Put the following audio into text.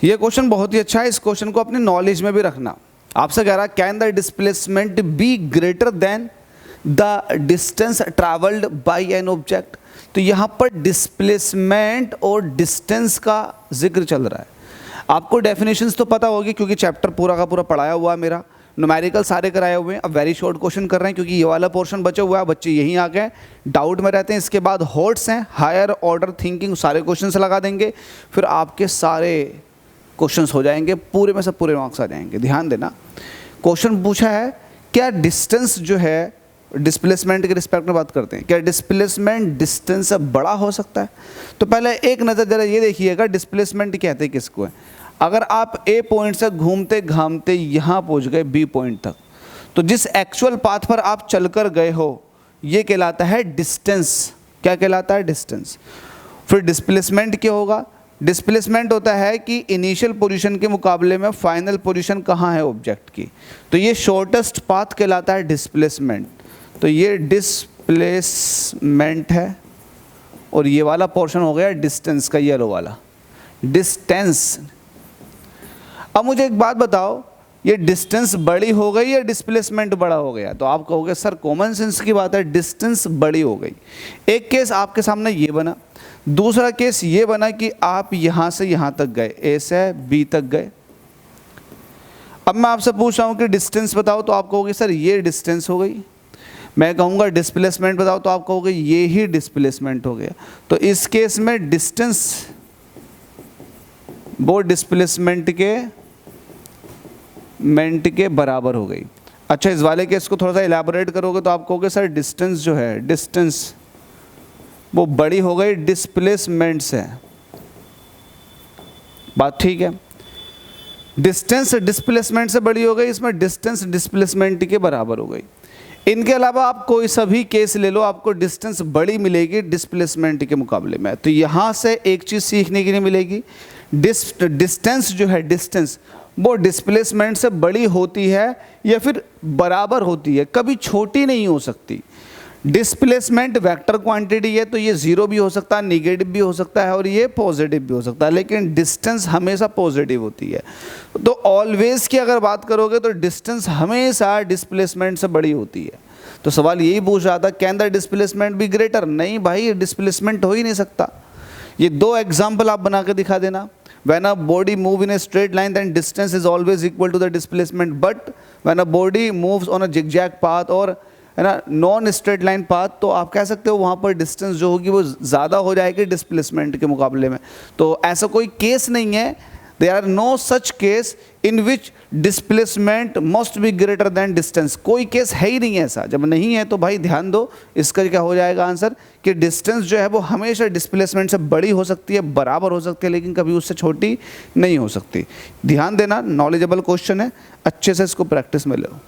ये क्वेश्चन बहुत ही अच्छा है, इस क्वेश्चन को अपने नॉलेज में भी रखना। आपसे कह रहा है can the displacement B greater then the distance travelled bye an object. तो यहाँ पर डिस्प्लेसमेंट और डिस्टेंस का जिक्र चल रहा है। आपको डेफिनेशंस तो पता होगी क्योंकि चैप्टर पूरा का पूरा पढ़ाया हुआ है, मेरा न्यूमेरिकल सारे कराए हुए हैं। अब वेरी शॉर्ट क्वेश्चन कर रहे हैं क्योंकि ये वाला पोर्शन बचा हुआ है, बच्चे यहीं आ गए डाउट में रहते हैं। इसके बाद हॉट्स हैं, हायर ऑर्डर थिंकिंग, सारे क्वेश्चन लगा देंगे, फिर आपके सारे क्वेश्चंस हो जाएंगे, पूरे में से पूरे मार्क्स आ जाएंगे। ध्यान देना, क्वेश्चन पूछा है क्या डिस्टेंस जो है, डिस्प्लेसमेंट के रिस्पेक्ट में बात करते हैं, क्या डिस्प्लेसमेंट डिस्टेंस से बड़ा हो सकता है? तो पहले एक नज़र जरा ये देखिएगा डिस्प्लेसमेंट कहते हैं किसको है। अगर आप ए पॉइंट से घूमते घामते यहाँ पहुँच गए बी पॉइंट तक, तो जिस एक्चुअल पाथ पर आप चलकर गए हो ये कहलाता है डिस्टेंस। क्या कहलाता है? डिस्टेंस। फिर डिस्प्लेसमेंट क्या होगा? डिस्प्लेसमेंट होता है कि इनिशियल पोजीशन के मुकाबले में फाइनल पोजीशन कहाँ है ऑब्जेक्ट की, तो ये शॉर्टेस्ट पाथ कहलाता है डिस्प्लेसमेंट। तो ये डिस्प्लेसमेंट है और ये वाला पोर्शन हो गया डिस्टेंस का, येलो वाला डिस्टेंस। अब मुझे एक बात बताओ, ये डिस्टेंस बड़ी हो गई या डिस्प्लेसमेंट बड़ा हो गया? तो आप कहोगे सर कॉमन सेंस की बात है, डिस्टेंस बड़ी हो गई। एक केस आपके सामने ये बना, दूसरा केस ये बना कि आप यहाँ से यहाँ तक गए, ए से बी तक गए। अब मैं आपसे पूछ रहा हूँ कि डिस्टेंस बताओ, तो आप कहोगे सर ये डिस्टेंस हो गई। मैं कहूँगा डिस्प्लेसमेंट बताओ, तो आप कहोगे ये ही डिस्प्लेसमेंट हो गया। तो इस केस में डिस्टेंस वो डिस्प्लेसमेंट के बराबर हो गई। अच्छा, इस वाले केस को थोड़ा सा इलैबोरेट करोगे तो आप कहोगे सर डिस्टेंस जो है, डिस्टेंस वो बड़ी हो गई डिस्प्लेसमेंट से। बात ठीक है, डिस्टेंस डिस्प्लेसमेंट से बड़ी हो गई, इसमें डिस्टेंस डिस्प्लेसमेंट के बराबर हो गई। इनके अलावा आप कोई सभी केस ले लो, आपको डिस्टेंस बड़ी मिलेगी डिस्प्लेसमेंट के मुकाबले में। तो यहाँ से एक चीज़ सीखने के लिए मिलेगी, डिस्टेंस जो है, डिस्टेंस वो डिस्प्लेसमेंट से बड़ी होती है या फिर बराबर होती है, कभी छोटी नहीं हो सकती। डिस्प्लेसमेंट वेक्टर क्वांटिटी है, तो ये जीरो भी हो सकता है, निगेटिव भी हो सकता है और ये पॉजिटिव भी हो सकता है, लेकिन डिस्टेंस हमेशा पॉजिटिव होती है। तो ऑलवेज की अगर बात करोगे तो डिस्टेंस हमेशा डिस्प्लेसमेंट से बड़ी होती है। तो सवाल यही पूछ रहा था can the displacement be greater? नहीं भाई, डिस्प्लेसमेंट हो ही नहीं सकता। ये दो एग्जाम्पल आप बना के दिखा देना। When a body moves in a straight line, then distance is always equal to the displacement. But when a body moves on a zigzag path or है ना नॉन स्ट्रेट लाइन पाथ, तो आप कह सकते हो वहाँ पर डिस्टेंस जो होगी वो ज़्यादा हो जाएगी डिस्प्लेसमेंट के मुकाबले में। तो ऐसा कोई केस नहीं है, there are no such case in which displacement must be greater than distance. कोई केस है ही नहीं ऐसा। जब नहीं है तो भाई ध्यान दो, इसका क्या हो जाएगा आंसर कि डिस्टेंस जो है वो हमेशा डिस्प्लेसमेंट से बड़ी हो सकती है, बराबर हो सकती है, लेकिन कभी उससे छोटी नहीं हो सकती। ध्यान देना, नॉलेजेबल क्वेश्चन है, अच्छे से इसको प्रैक्टिस में लो।